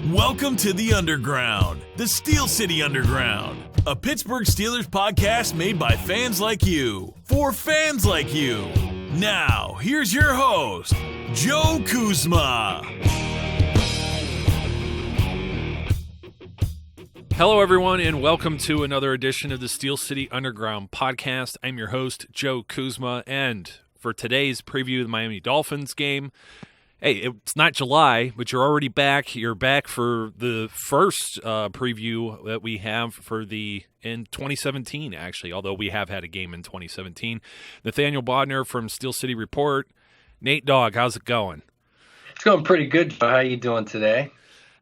Welcome to the Underground, the Steel City Underground, a Pittsburgh Steelers podcast made by fans like you, for fans like you. Now, here's your host, Joe Kuzma. Hello, everyone, and welcome to another edition of the Steel City Underground podcast. I'm your host, Joe Kuzma, and for today's preview of the Miami Dolphins game, hey, it's not July, but you're already back. You're back for the first preview that we have in 2017, actually, although we have had a game in 2017. Nathaniel Bodnar from Steel City Report. Nate Dogg, how's it going? It's going pretty good. How are you doing today?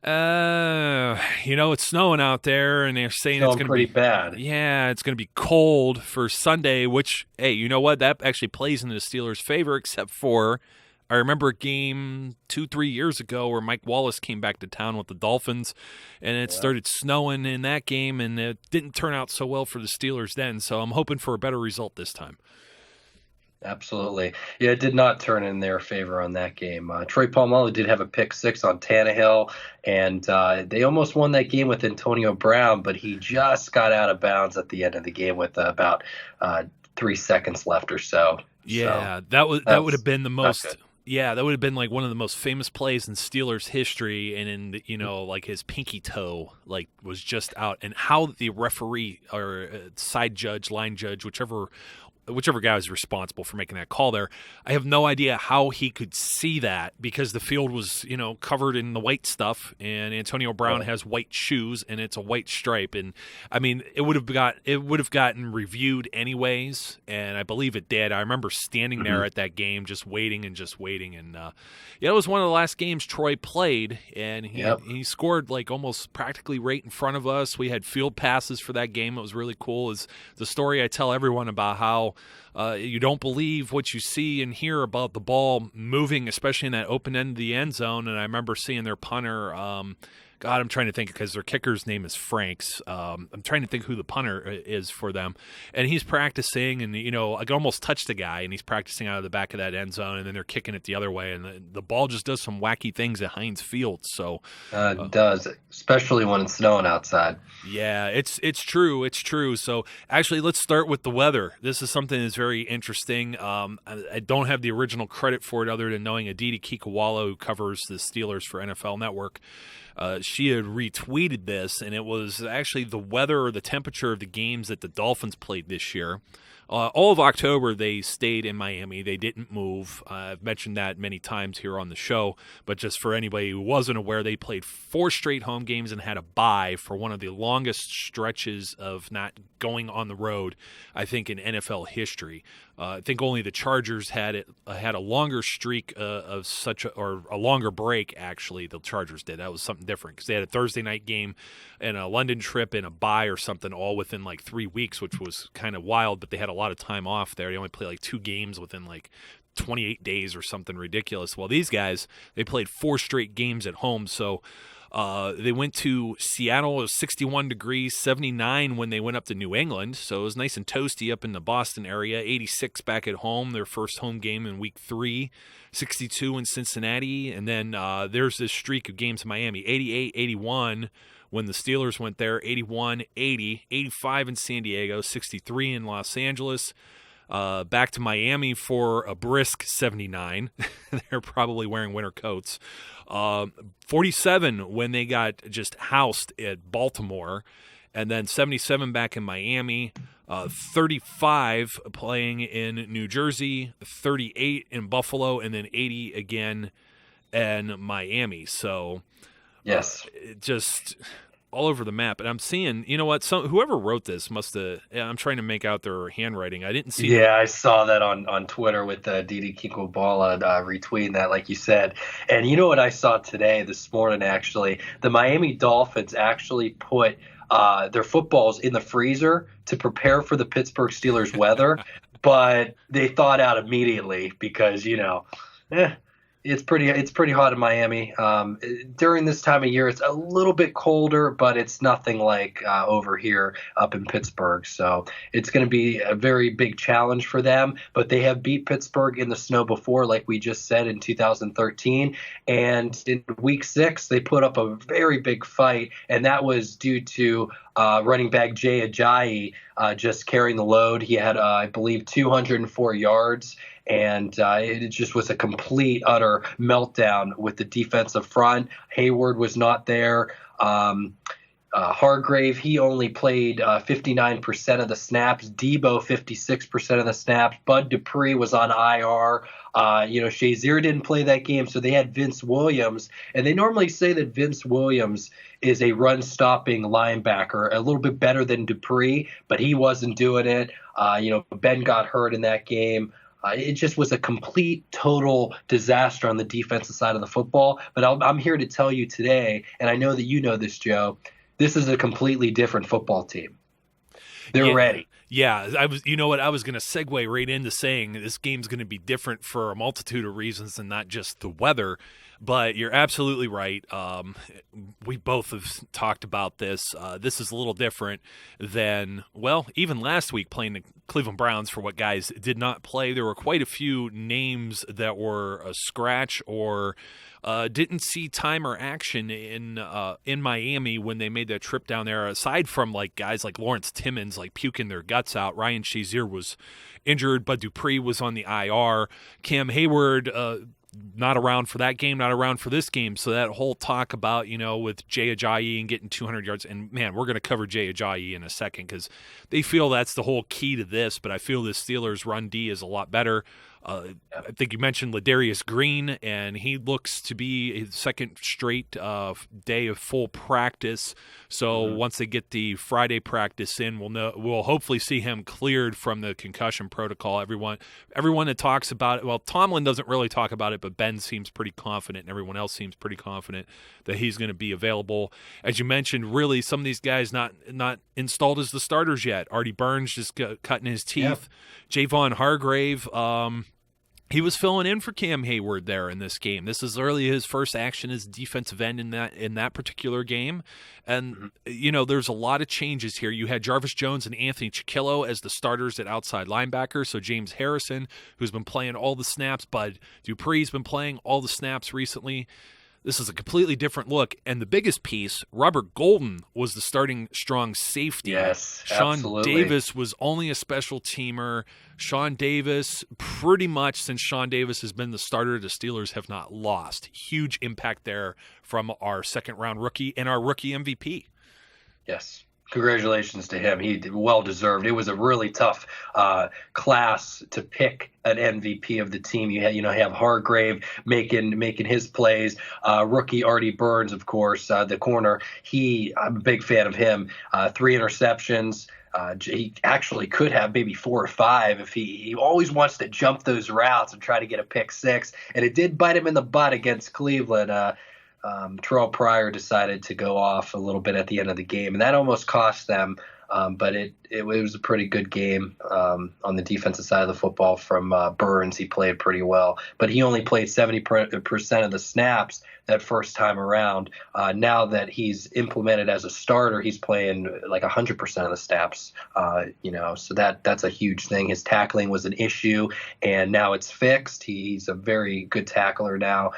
It's snowing out there, and they're saying it's going to be pretty bad. Yeah, it's going to be cold for Sunday, which, hey, you know what? That actually plays into the Steelers' favor, except for I remember a game 2-3 years ago where Mike Wallace came back to town with the Dolphins, and it started snowing in that game, and it didn't turn out so well for the Steelers then, so I'm hoping for a better result this time. Absolutely. Yeah, it did not turn in their favor on that game. Troy Polamalu did have a pick six on Tannehill, and they almost won that game with Antonio Brown, but he just got out of bounds at the end of the game with about 3 seconds left or so. Yeah, that would have been the most. Yeah, that would have been like one of the most famous plays in Steelers history, and like his pinky toe was just out, and how the referee or side judge, line judge, whichever guy was responsible for making that call there, I have no idea how he could see that because the field was, covered in the white stuff, and Antonio Brown has white shoes, and it's a white stripe, and I mean it would have gotten reviewed anyways, and I believe it did. I remember standing there at that game, just waiting, and it was one of the last games Troy played, and he scored almost practically right in front of us. We had field passes for that game. It was really cool. Is the story I tell everyone about how you don't believe what you see and hear about the ball moving, especially in that open end of the end zone. And I remember seeing their punter, I'm trying to think because their kicker's name is Franks. I'm trying to think who the punter is for them. And he's practicing, and, I could almost touch the guy, and he's practicing out of the back of that end zone, and then they're kicking it the other way, and the ball just does some wacky things at Heinz Field. So it does, especially when it's snowing outside. Yeah, it's true. It's true. So actually, let's start with the weather. This is something that's very interesting. I don't have the original credit for it other than knowing Aditi Kikawala, who covers the Steelers for NFL Network. She had retweeted this, and it was actually the weather or the temperature of the games that the Dolphins played this year. All of October, they stayed in Miami. They didn't move. I've mentioned that many times here on the show, but just for anybody who wasn't aware, they played 4 straight home games and had a bye for one of the longest stretches of not going on the road, I think, in NFL history. I think only the Chargers had a longer streak of or a longer break, actually, the Chargers did. That was something different because they had a Thursday night game and a London trip and a bye or something all within 3 weeks, which was kind of wild, but they had a lot of time off there. They only played 2 games within 28 days or something ridiculous. Well, these guys, they played 4 straight games at home, so they went to Seattle. It was 61 degrees, 79 when they went up to New England, so it was nice and toasty up in the Boston area. 86 back at home, their first home game in week 3. 62 in Cincinnati, and then there's this streak of games in Miami. 88, 81 when the Steelers went there. 81, 80, 85 in San Diego, 63 in Los Angeles. Back to Miami for a brisk 79. They're probably wearing winter coats. 47 when they got just housed at Baltimore. And then 77 back in Miami. 35 playing in New Jersey. 38 in Buffalo. And then 80 again in Miami. So, yes, just all over the map. And I'm seeing, whoever wrote this must have, I'm trying to make out their handwriting. I didn't see. Yeah, I saw that on Twitter with Didi Kikobala retweeting that, like you said. And you know what I saw this morning, actually? The Miami Dolphins actually put their footballs in the freezer to prepare for the Pittsburgh Steelers weather, but they thawed out immediately because, It's pretty hot in Miami. During this time of year, it's a little bit colder, but it's nothing like over here up in Pittsburgh. So it's going to be a very big challenge for them. But they have beat Pittsburgh in the snow before, like we just said, in 2013. And in week 6, they put up a very big fight, and that was due to running back Jay Ajayi just carrying the load. He had, I believe, 204 yards. And it just was a complete, utter meltdown with the defensive front. Hayward was not there. Hargrave, he only played 59% of the snaps. Debo, 56% of the snaps. Bud Dupree was on IR. Shazier didn't play that game, so they had Vince Williams. And they normally say that Vince Williams is a run-stopping linebacker, a little bit better than Dupree, but he wasn't doing it. Ben got hurt in that game. It just was a complete, total disaster on the defensive side of the football. But I'm here to tell you today, and I know that you know this, Joe, this is a completely different football team. They're ready. Yeah, I was going to segue right into saying this game's going to be different for a multitude of reasons and not just the weather. But you're absolutely right. We both have talked about this. This is a little different than, even last week playing the Cleveland Browns, for what guys did not play. There were quite a few names that were a scratch or didn't see time or action in Miami when they made that trip down there. Aside from like guys like Lawrence Timmons like puking their guts out, Ryan Shazier was injured, Bud Dupree was on the IR, Cam Hayward not around for that game, not around for this game. So that whole talk about, with Jay Ajayi and getting 200 yards, and man, we're going to cover Jay Ajayi in a second because they feel that's the whole key to this, but I feel the Steelers' run D is a lot better. I think you mentioned Ladarius Green, and he looks to be his second straight day of full practice. So once they get the Friday practice in, we'll hopefully see him cleared from the concussion protocol. Everyone that talks about it, well, Tomlin doesn't really talk about it, but Ben seems pretty confident, and everyone else seems pretty confident that he's going to be available. As you mentioned, really, some of these guys not installed as the starters yet. Artie Burns just cutting his teeth. Yeah. Javon Hargrave. He was filling in for Cam Hayward there in this game. This is early his first action as defensive end in that particular game. And, there's a lot of changes here. You had Jarvis Jones and Anthony Chiquillo as the starters at outside linebacker. So James Harrison, who's been playing all the snaps, Bud Dupree's been playing all the snaps recently. This is a completely different look. And the biggest piece, Robert Golden was the starting strong safety. Yes, Sean absolutely. Davis was only a special teamer. Sean Davis, pretty much since Sean Davis has been the starter, the Steelers have not lost. Huge impact there from our second-round rookie and our rookie MVP. Yes. Congratulations to him. He well deserved. It was a really tough class to pick an MVP of the team. You have Hargrave making his plays. Rookie Artie Burns, of course, the corner. I'm a big fan of him. 3 interceptions. He actually could have maybe 4 or 5 if he always wants to jump those routes and try to get a pick 6. And it did bite him in the butt against Cleveland. Terrell Pryor decided to go off a little bit at the end of the game, and that almost cost them. But it was a pretty good game on the defensive side of the football from Burns. He played pretty well, but he only played 70% of the snaps that first time around. Now that he's implemented as a starter, he's playing like 100% of the snaps. So that's a huge thing. His tackling was an issue, and now it's fixed. He's a very good tackler now.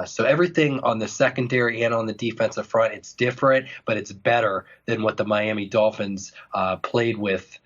So everything on the secondary and on the defensive front, it's different, but it's better than what the Miami Dolphins played with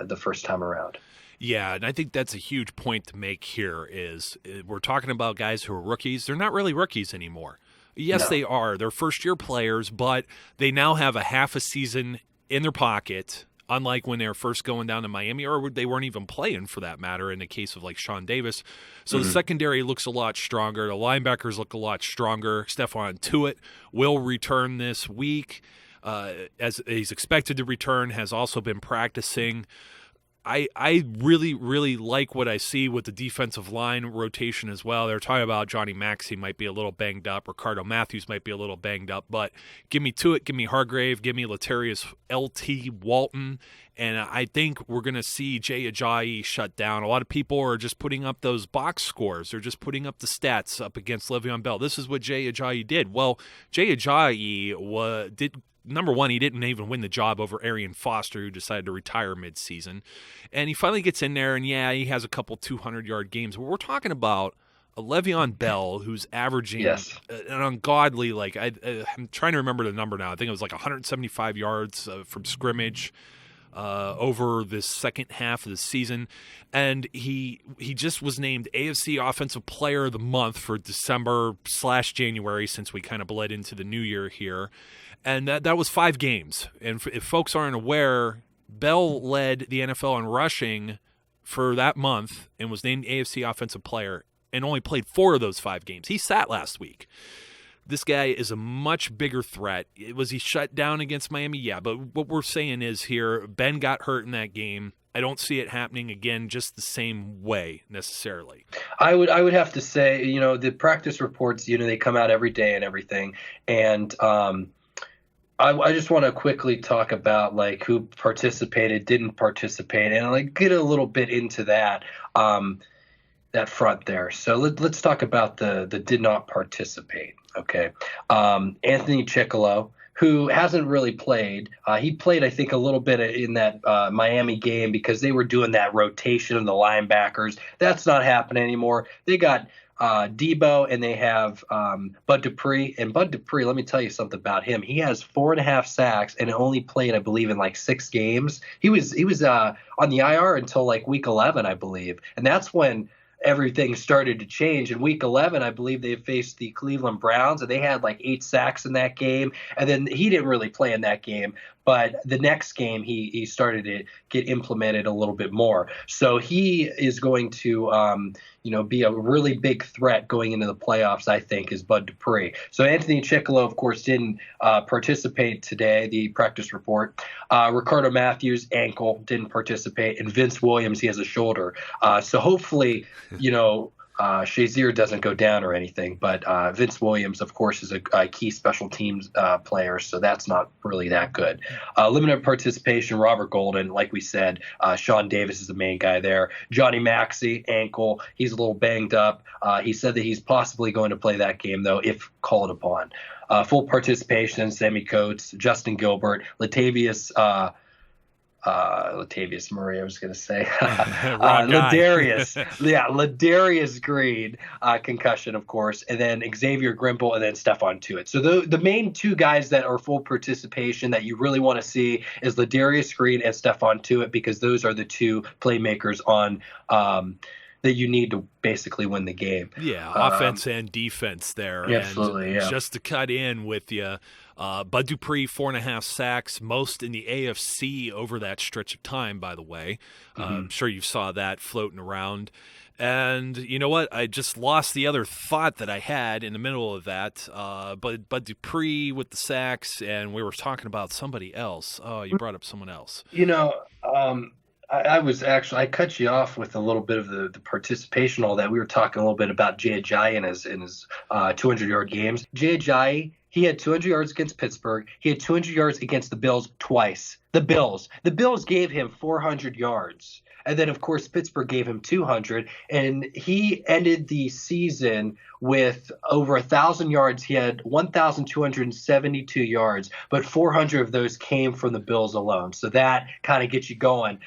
the first time around. Yeah, and I think that's a huge point to make here is we're talking about guys who are rookies. They're not really rookies anymore. Yes, no. They are. They're first-year players, but they now have a half a season in their pocket, unlike when they were first going down to Miami, or they weren't even playing for that matter in the case of like Sean Davis. So the secondary looks a lot stronger. The linebackers look a lot stronger. Stephon Tuitt will return this week. As he's expected to return, has also been practicing. I really, really like what I see with the defensive line rotation as well. They're talking about Johnny Maxey might be a little banged up. Ricardo Matthews might be a little banged up. But give me Tuitt, give me Hargrave, give me Latarius L.T. Walton. And I think we're going to see Jay Ajayi shut down. A lot of people are just putting up those box scores. They're just putting up the stats up against Le'Veon Bell. This is what Jay Ajayi did. Well, Jay Ajayi did – number one, he didn't even win the job over Arian Foster, who decided to retire midseason. And he finally gets in there, and yeah, he has a couple 200-yard games. But we're talking about a Le'Veon Bell who's averaging an ungodly, I'm trying to remember the number now. I think it was 175 yards from scrimmage over this second half of the season. And he just was named AFC Offensive Player of the Month for December/January, since we kind of bled into the new year here. And that was 5 games. And if folks aren't aware, Bell led the NFL in rushing for that month and was named AFC Offensive Player and only played 4 of those 5 games. He sat last week. This guy is a much bigger threat. Was he shut down against Miami? Yeah, but what we're saying is here, Ben got hurt in that game. I don't see it happening again just the same way necessarily. I would have to say, the practice reports, they come out every day and everything. And I just want to quickly talk about who participated, didn't participate, and get a little bit into that front there. So let's talk about the did not participate. Okay, Anthony Chickillo, who hasn't really played. He played, I think, a little bit in that Miami game because they were doing that rotation of the linebackers. That's not happening anymore. They got Debo, and they have Bud Dupree. And Bud Dupree, let me tell you something about him. He has 4.5 sacks and only played, I believe, in 6 games. He was on the IR until week 11, I believe, and that's when everything started to change. In week 11, I believe they faced the Cleveland Browns, and they had 8 sacks in that game. And then he didn't really play in that game, but the next game he started to get implemented a little bit more. So he is going to be a really big threat going into the playoffs, I think, is Bud Dupree. So Anthony Chickillo, of course, didn't participate today, the practice report. Ricardo Matthews, ankle, didn't participate. And Vince Williams, he has a shoulder. So hopefully, Shazier doesn't go down or anything. But Vince Williams, of course, is a key special teams player, so that's not really that good. Limited participation, Robert Golden, like we said. Sean Davis is the main guy there. Johnny Maxey, ankle. He's a little banged up. He said that he's possibly going to play that game, though, if called upon. Full participation, Sammy Coates, Justin Gilbert, Latavius Murray, I was going to say. Ladarius Green, concussion, of course, and then Xavier Grimble, and then Stephon Tuitt. So the main 2 guys that are full participation that you really want to see is Ladarius Green and Stephon Tuitt, because those are the 2 playmakers on that you need to basically win the game. Yeah, offense and defense there. Absolutely, and just to cut in with you, Bud Dupree, 4.5 sacks, most in the AFC over that stretch of time, by the way. I'm sure you saw that floating around. And you know what? I just lost the other thought that I had in the middle of that. But Bud Dupree with the sacks, and we were talking about somebody else. Oh, you brought up someone else. I cut you off with a little bit of the participation, all that. We were talking a little bit about Jay Ajayi in his 200-yard games. Jay Ajayi, he had 200 yards against Pittsburgh. He had 200 yards against the Bills twice. The Bills gave him 400 yards. And then, of course, Pittsburgh gave him 200. And he ended the season with over 1,000 yards. He had 1,272 yards, but 400 of those came from the Bills alone. So that kind of gets you going,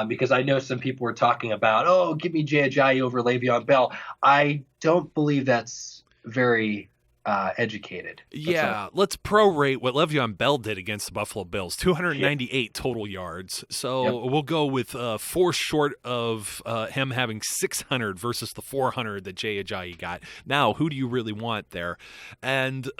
because I know some people were talking about, give me Jay Ajayi over Le'Veon Bell. I don't believe that's very educated. Yeah, let's prorate what Le'Veon Bell did against the Buffalo Bills. 298 total yards. So we'll go with 4 short of him having 600 versus the 400 that Jay Ajayi got. Now, who do you really want there? And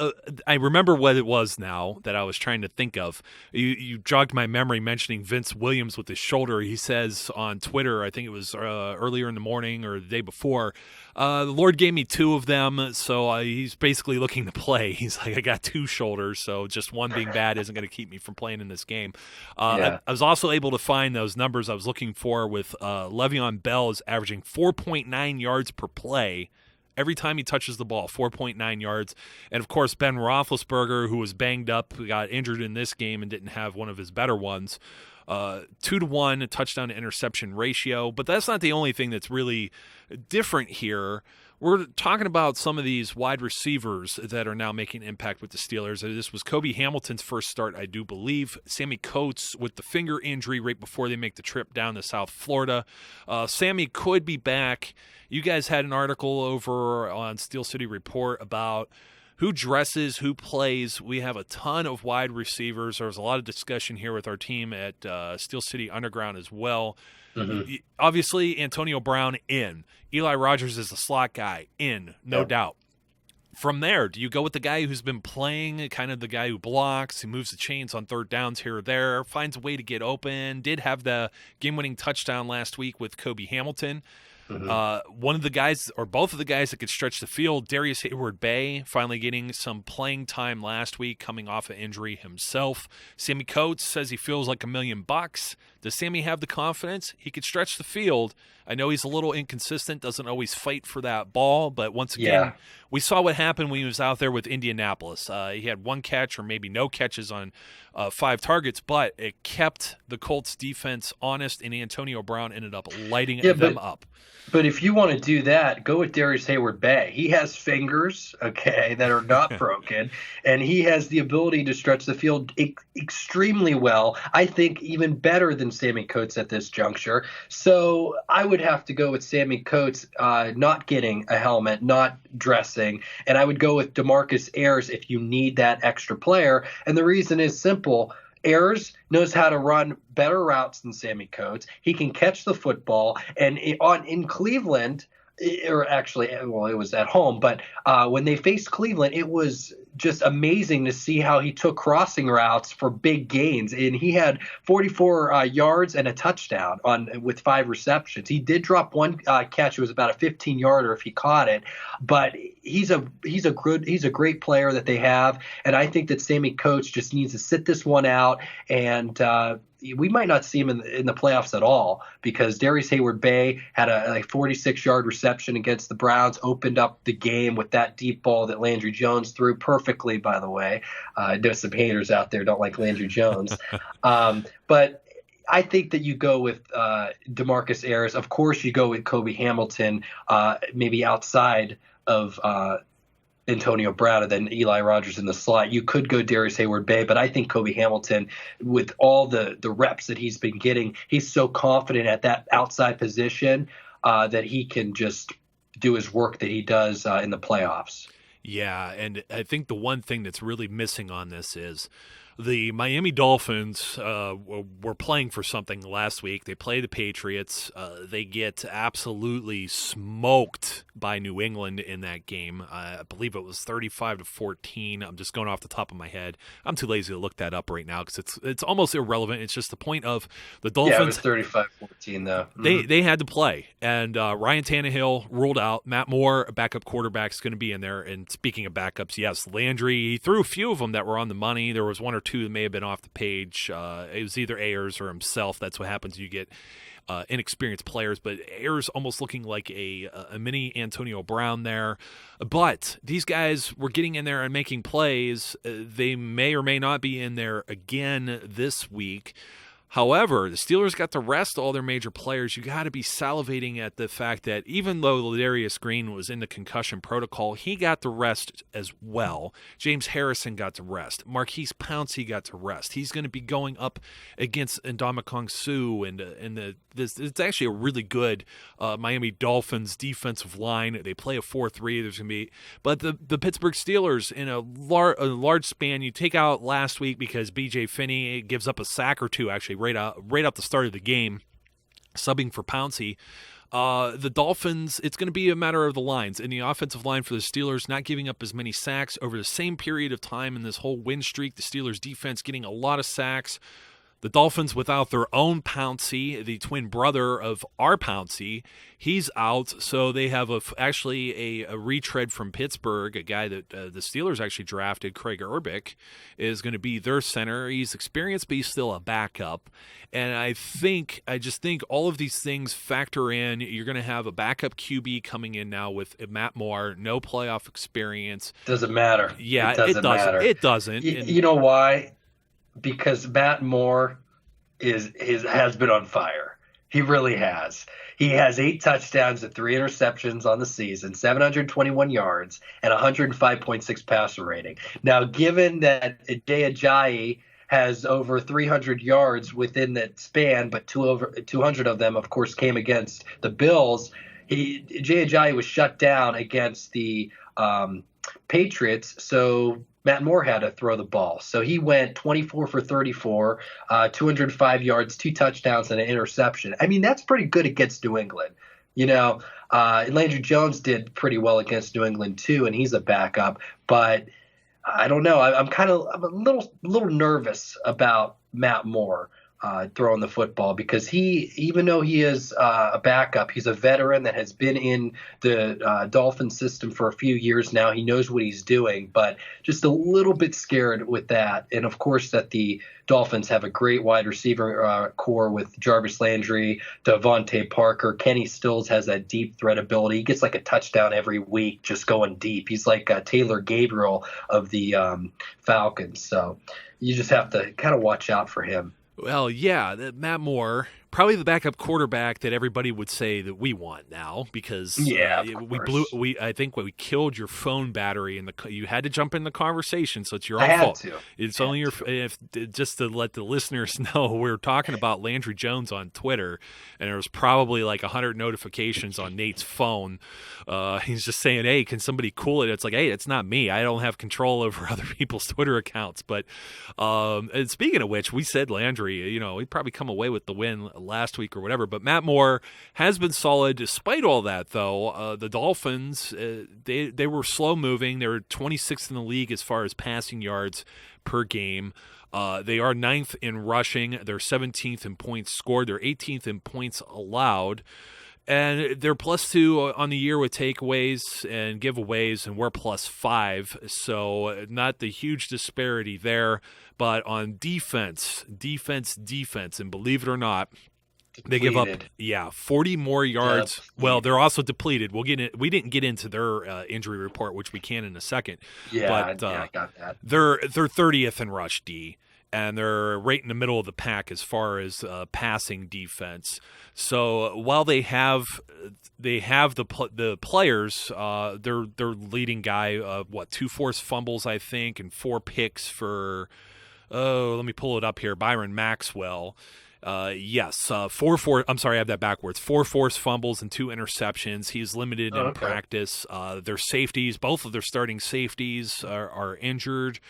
I remember what it was now that I was trying to think of. You jogged my memory mentioning Vince Williams with his shoulder. He says on Twitter, I think it was earlier in the morning or the day before, The Lord gave me 2 of them, so he's basically looking to play. He's like, I got 2 shoulders, so just one being bad isn't going to keep me from playing in this game. I was also able to find those numbers I was looking for with Le'Veon Bell is averaging 4.9 yards per play. Every time he touches the ball, 4.9 yards. And, of course, Ben Roethlisberger, who was banged up, who got injured in this game and didn't have one of his better ones, 2-to-1 touchdown to interception ratio. But that's not the only thing that's really different here. We're talking about some of these wide receivers that are now making impact with the Steelers. This was Kobe Hamilton's first start, I do believe. Sammy Coates with the finger injury right before they make the trip down to South Florida. Sammy could be back. You guys had an article over on Steel City Report about who dresses, who plays. We have a ton of wide receivers. There was a lot of discussion here with our team at Steel City Underground as well. Mm-hmm. Obviously, Antonio Brown in. Eli Rogers is the slot guy in, no doubt. From there, do you go with the guy who's been playing, kind of the guy who blocks, who moves the chains on third downs here or there, finds a way to get open, did have the game-winning touchdown last week with Kobe Hamilton? Mm-hmm. One of the guys, or both of the guys that could stretch the field, Darius Hayward-Bay, finally getting some playing time last week, coming off an injury himself. Sammy Coates says he feels like $1 million. Does Sammy have the confidence? He could stretch the field. I know he's a little inconsistent, doesn't always fight for that ball, but once again, we saw what happened when he was out there with Indianapolis. He had 1 catch or maybe no catches on 5 targets, but it kept the Colts defense honest, and Antonio Brown ended up lighting them up. But if you want to do that, go with Darius Hayward-Bay. He has fingers, that are not broken, and he has the ability to stretch the field extremely well. I think even better than Sammy Coates at this juncture. So I would have to go with Sammy Coates not getting a helmet, not dressing, and I would go with DeMarcus Ayers if you need that extra player. And the reason is simple. Ayers knows how to run better routes than Sammy Coates. He can catch the football. And in Cleveland, or actually, well, it was at home, but when they faced Cleveland, it was just amazing to see how he took crossing routes for big gains. And he had 44 yards and a touchdown with 5 receptions. He did drop 1 catch. It was about a 15-yarder if he caught it. But he's a great player that they have. And I think that Sammy Coates just needs to sit this one out, and we might not see him in the playoffs at all, because Darius Hayward-Bay had a 46-yard reception against the Browns, opened up the game with that deep ball that Landry Jones threw perfectly, by the way. I know some haters out there don't like Landry Jones. But I think that you go with DeMarcus Ayers. Of course, you go with Kobe Hamilton, maybe outside of Antonio Brown and then Eli Rogers in the slot. You could go Darius Hayward-Bay, but I think Kobe Hamilton, with all the reps that he's been getting, he's so confident at that outside position that he can just do his work that he does in the playoffs. Yeah, and I think the one thing that's really missing on this is the Miami Dolphins were playing for something last week. They play the Patriots. They get absolutely smoked by New England in that game. I believe it was 35-14. I'm just going off the top of my head. I'm too lazy to look that up right now because it's almost irrelevant. It's just the point of the Dolphins. Yeah, it was 35-14 though. Mm-hmm. They had to play, and Ryan Tannehill ruled out. Matt Moore, a backup quarterback, is going to be in there. And speaking of backups, yes, Landry, he threw a few of them that were on the money. There was 1 or 2 that may have been off the page. It was either Ayers or himself. That's what happens. You get inexperienced players, but Ayers almost looking like a mini Antonio Brown there. But these guys were getting in there and making plays. They may or may not be in there again this week. However, the Steelers got to rest all their major players. You got to be salivating at the fact that even though Ladarius Green was in the concussion protocol, he got to rest as well. James Harrison got to rest. Marquise Pouncey got to rest. He's going to be going up against Ndamukong Suh, and it's actually a really good Miami Dolphins defensive line. They play a 4-3. There's going to be, but the Pittsburgh Steelers in a large span. You take out last week because B.J. Finney gives up a sack or 2 actually right out the start of the game, subbing for Pouncey. The Dolphins, it's going to be a matter of the lines. In the offensive line for the Steelers, not giving up as many sacks over the same period of time in this whole win streak. The Steelers defense getting a lot of sacks. The Dolphins without their own Pouncey, the twin brother of our Pouncey, he's out. So they have actually a retread from Pittsburgh, a guy that the Steelers actually drafted, Craig Urbick, is going to be their center. He's experienced, but he's still a backup. And I just think all of these things factor in. You're going to have a backup QB coming in now with Matt Moore, no playoff experience. Doesn't matter. Yeah, it doesn't matter. It doesn't. You know why? Because Matt Moore has been on fire. He really has. He has 8 touchdowns and 3 interceptions on the season, 721 yards, and 105.6 passer rating. Now, given that Jay Ajayi has over 300 yards within that span, but 200 of them, of course, came against the Bills, Jay Ajayi was shut down against the Patriots, so Matt Moore had to throw the ball. So he went 24 for 34, 205 yards, 2 touchdowns, and an interception. I mean, that's pretty good against New England. Landry Jones did pretty well against New England too, and he's a backup. But I don't know. I'm a little nervous about Matt Moore throwing the football, because even though he is a backup, he's a veteran that has been in the Dolphin system for a few years now. He knows what he's doing, but just a little bit scared with that. And of course that the Dolphins have a great wide receiver core with Jarvis Landry, Devontae Parker. Kenny Stills has that deep threat ability. He gets like a touchdown every week just going deep. He's like Taylor Gabriel of the Falcons. So you just have to kind of watch out for him. Well, yeah, Matt Moore, probably the backup quarterback that everybody would say that we want now, because I think we killed your phone battery and you had to jump in the conversation, so it's your own fault. It's only your just to let the listeners know, we were talking about Landry Jones on Twitter, and there was probably like 100 notifications on Nate's phone. He's just saying, "Hey, can somebody cool it?" It's like, "Hey, it's not me. I don't have control over other people's Twitter accounts." But and speaking of which, we said Landry, he'd probably come away with the win last week or whatever, but Matt Moore has been solid despite all that, though. The Dolphins, they were slow moving. They were 26th in the league as far as passing yards per game. They are 9th in rushing. They're 17th in points scored. They're 18th in points allowed. And they're +2 on the year with takeaways and giveaways, and we're +5. So not the huge disparity there. But on defense, and believe it or not, they give up 40 more yards. Well, they're also depleted. We didn't get into their injury report, which we can in a second. I got that. They're 30th in rush D, and they're right in the middle of the pack as far as passing defense. So while they have the players, their leading guy, 2 forced fumbles, I think, and 4 picks for. Oh, let me pull it up here. Byron Maxwell. Yes, 4 I have that backwards. 4 forced fumbles and 2 interceptions. He's limited in practice. Their safeties, both of their starting safeties are injured.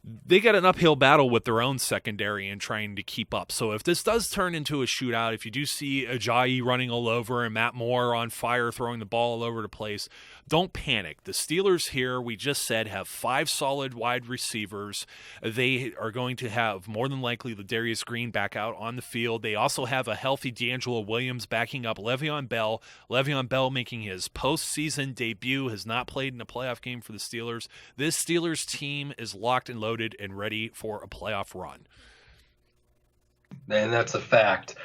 They got an uphill battle with their own secondary and trying to keep up. So if this does turn into a shootout, if you do see Ajayi running all over and Matt Moore on fire throwing the ball all over the place, don't panic. The Steelers here, we just said, have 5 solid wide receivers. They are going to have more than likely Ladarius Green back out on the field. They also have a healthy D'Angelo Williams backing up Le'Veon Bell. Le'Veon Bell making his postseason debut, has not played in a playoff game for the Steelers. This Steelers team is locked and loaded and ready for a playoff run. And that's a fact.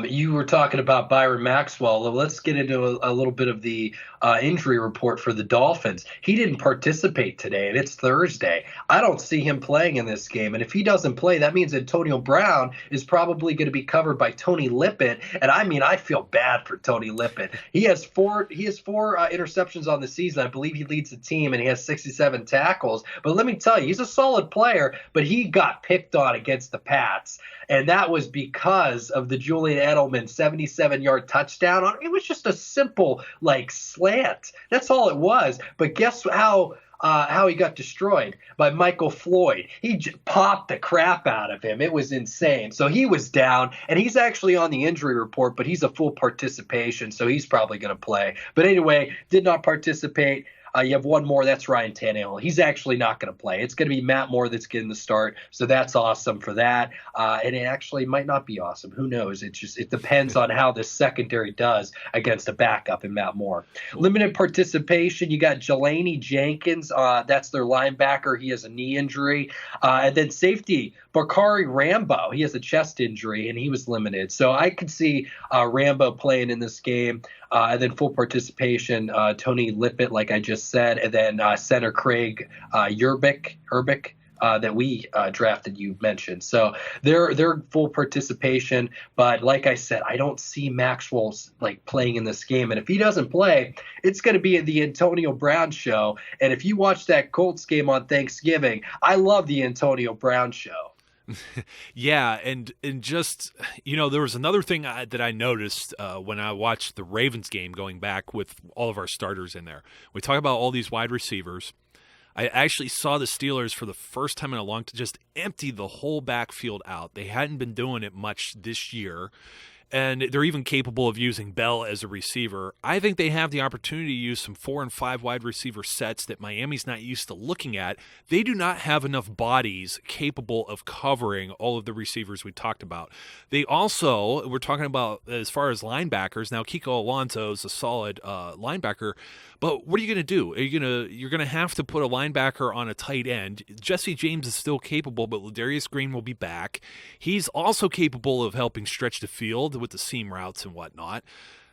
You were talking about Byron Maxwell. Let's get into a little bit of the injury report for the Dolphins. He didn't participate today, and it's Thursday. I don't see him playing in this game. And if he doesn't play, that means Antonio Brown is probably going to be covered by Tony Lippett. And I feel bad for Tony Lippett. He has four interceptions on the season. I believe he leads the team, and he has 67 tackles. But let me tell you, he's a solid player, but he got picked on against the Pats. And that was because of the Julian Edelman 77-yard touchdown. It was just a simple, slant. That's all it was. But guess how he got destroyed? By Michael Floyd. He popped the crap out of him. It was insane. So he was down, and he's actually on the injury report, but he's a full participation, so he's probably going to play. But anyway, did not participate. You have one more. That's Ryan Tannehill. He's actually not going to play. It's going to be Matt Moore that's getting the start. So that's awesome for that. And it actually might not be awesome. Who knows? It depends on how this secondary does against a backup in Matt Moore. Limited participation. You got Jelani Jenkins. That's their linebacker. He has a knee injury. And then safety, Bakari Rambo. He has a chest injury, and he was limited. So I could see Rambo playing in this game. And then full participation, Tony Lippett, like I just said, and then center Craig Herbig that we drafted, you mentioned. So they're full participation. But like I said, I don't see Maxwell like playing in this game. And if he doesn't play, it's going to be the Antonio Brown show. And if you watch that Colts game on Thanksgiving, I love the Antonio Brown show. Yeah, and just, there was another thing that I noticed when I watched the Ravens game going back with all of our starters in there. We talk about all these wide receivers. I actually saw the Steelers for the first time in a long time just empty the whole backfield out. They hadn't been doing it much this year. And they're even capable of using Bell as a receiver. I think they have the opportunity to use some 4 and 5 wide receiver sets that Miami's not used to looking at. They do not have enough bodies capable of covering all of the receivers we talked about. They also, we're talking about as far as linebackers. Now, Kiko Alonso is a solid linebacker, but what are you going to do? You're going to have to put a linebacker on a tight end. Jesse James is still capable, but Ladarius Green will be back. He's also capable of helping stretch the field with the seam routes and whatnot.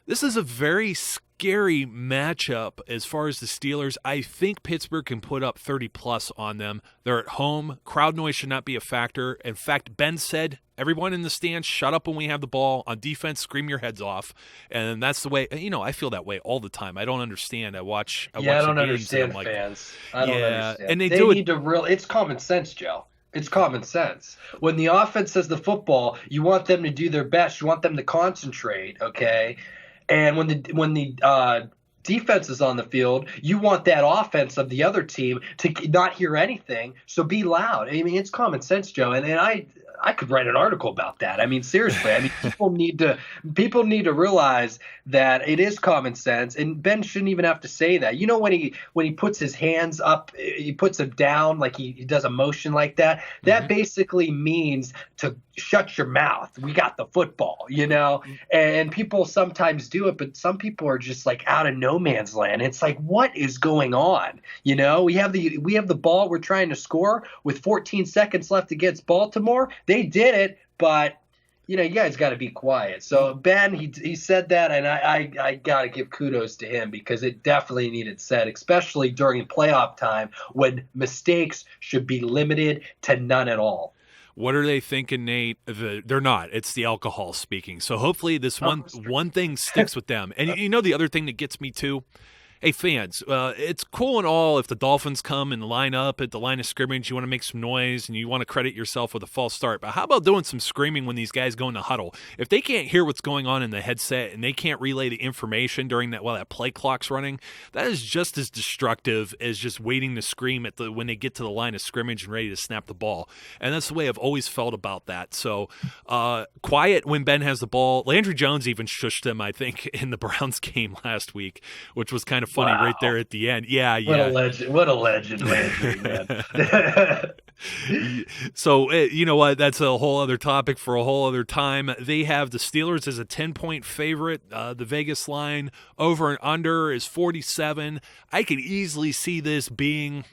This is a very scary matchup as far as the Steelers. I think Pittsburgh can put up 30-plus on them. They're at home. Crowd noise should not be a factor. In fact, Ben said, everyone in the stands, shut up when we have the ball. On defense, scream your heads off. And that's the way, I feel that way all the time. I don't understand. I watch I don't understand fans. I don't understand. And they need to it's common sense, Joe. It's common sense. When the offense has the football, you want them to do their best. You want them to concentrate, okay? And when the defense is on the field, you want that offense of the other team to not hear anything. So be loud. I mean, it's common sense, Joe. And I could write an article about that. I mean, seriously. I mean, people need to realize that it is common sense, and Ben shouldn't even have to say that. When he puts his hands up, he puts them down, like he does a motion like that. That basically means to shut your mouth. We got the football, And people sometimes do it, but some people are just like out of no man's land. It's like, what is going on? We have the ball. We're trying to score with 14 seconds left against Baltimore. They did it, but you guys got to be quiet. So Ben, he said that, and I got to give kudos to him because it definitely needed said, especially during playoff time when mistakes should be limited to none at all. What are they thinking, Nate? They're not. It's the alcohol speaking. So hopefully this one thing sticks with them. And the other thing that gets me too? Hey, fans, it's cool and all if the Dolphins come and line up at the line of scrimmage, you want to make some noise and you want to credit yourself with a false start. But how about doing some screaming when these guys go in the huddle? If they can't hear what's going on in the headset and they can't relay the information during that play clock's running, that is just as destructive as just waiting to scream when they get to the line of scrimmage and ready to snap the ball. And that's the way I've always felt about that. So quiet when Ben has the ball. Landry Jones even shushed him, I think, in the Browns game last week, which was kind of funny right there at the end. Yeah. What a legend, Landry, man. So, you know what? That's a whole other topic for a whole other time. They have the Steelers as a 10-point favorite. The Vegas line over and under is 47. I could easily see this being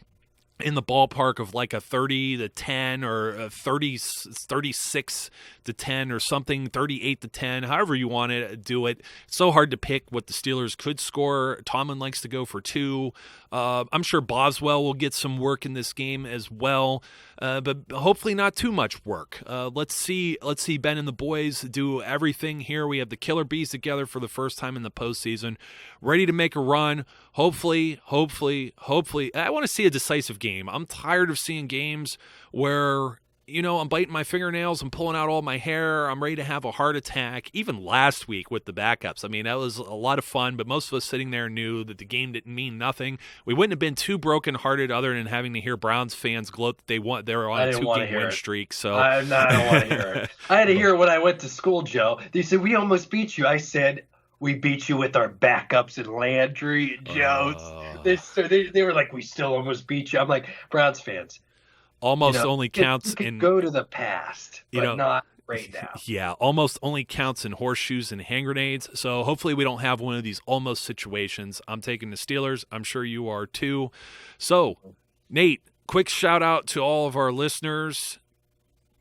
in the ballpark of like a 30-10 or a 36-10 or something, 38-10, however you want to do it. It's so hard to pick what the Steelers could score. Tomlin likes to go for 2. I'm sure Boswell will get some work in this game as well, but hopefully not too much work. Let's see Ben and the boys do everything here. We have the Killer Bees together for the first time in the postseason, ready to make a run. Hopefully. I want to see a decisive game. I'm tired of seeing games where I'm biting my fingernails, I'm pulling out all my hair, I'm ready to have a heart attack. Even last week with the backups, I mean, that was a lot of fun, but most of us sitting there knew that the game didn't mean nothing. We wouldn't have been too brokenhearted other than having to hear Browns fans gloat that they were on a 2-game win streak. So I don't want to hear it. I had to hear it when I went to school, Joe. They said, we almost beat you. I said, we beat you with our backups and Landry and Jones. They were like, we still almost beat you. I'm like, Browns fans. Almost only counts in. Go to the past, but not right now. Yeah, almost only counts in horseshoes and hand grenades. So hopefully we don't have one of these almost situations. I'm taking the Steelers. I'm sure you are too. So, Nate, quick shout out to all of our listeners.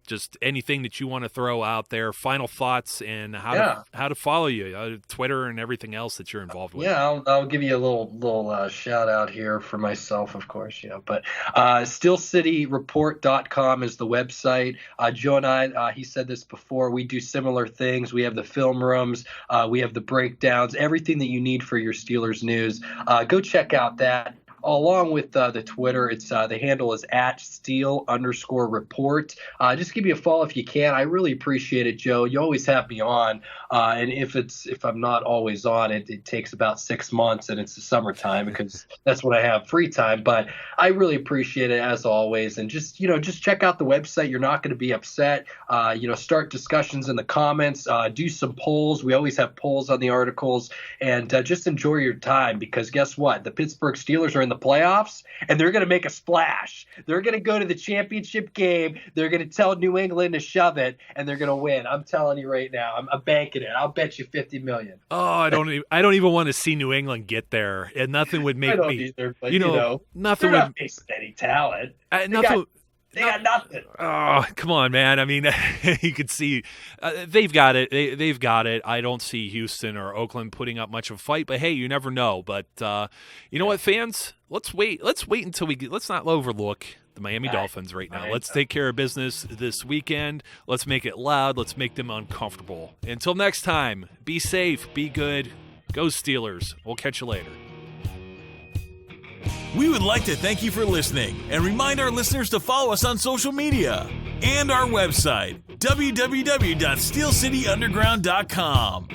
Just anything that you want to throw out there, final thoughts, and how to follow you, Twitter and everything else that you're involved with. Yeah, I'll give you a little shout out here for myself, of course, But SteelCityReport.com is the website. Joe and I, he said this before, we do similar things. We have the film rooms, we have the breakdowns, everything that you need for your Steelers news. Go check out that. Along with the Twitter, it's the handle is @Steel_Report. Just give me a follow if you can. I really appreciate it, Joe. You always have me on, and if I'm not always on, it takes about 6 months, and it's the summertime because that's when I have free time. But I really appreciate it as always, and just check out the website. You're not going to be upset. Start discussions in the comments. Do some polls. We always have polls on the articles, and just enjoy your time because guess what? The Pittsburgh Steelers are in the playoffs, and they're going to make a splash. They're going to go to the championship game. They're going to tell New England to shove it, and they're going to win. I'm telling you right now. I'm banking it. I'll bet you $50 million. Oh, I don't even want to see New England get there, and nothing would make me. Either, but, nothing they're would. Not facing any talent. They got nothing. Oh, come on, man. I mean, you could see they've got it. They've got it. I don't see Houston or Oakland putting up much of a fight, but hey, you never know. But you know what, fans? Let's wait until let's not overlook the Miami Dolphins right now. Let's take care of business this weekend. Let's make it loud. Let's make them uncomfortable. Until next time, be safe, be good. Go Steelers. We'll catch you later. We would like to thank you for listening and remind our listeners to follow us on social media and our website, www.steelcityunderground.com.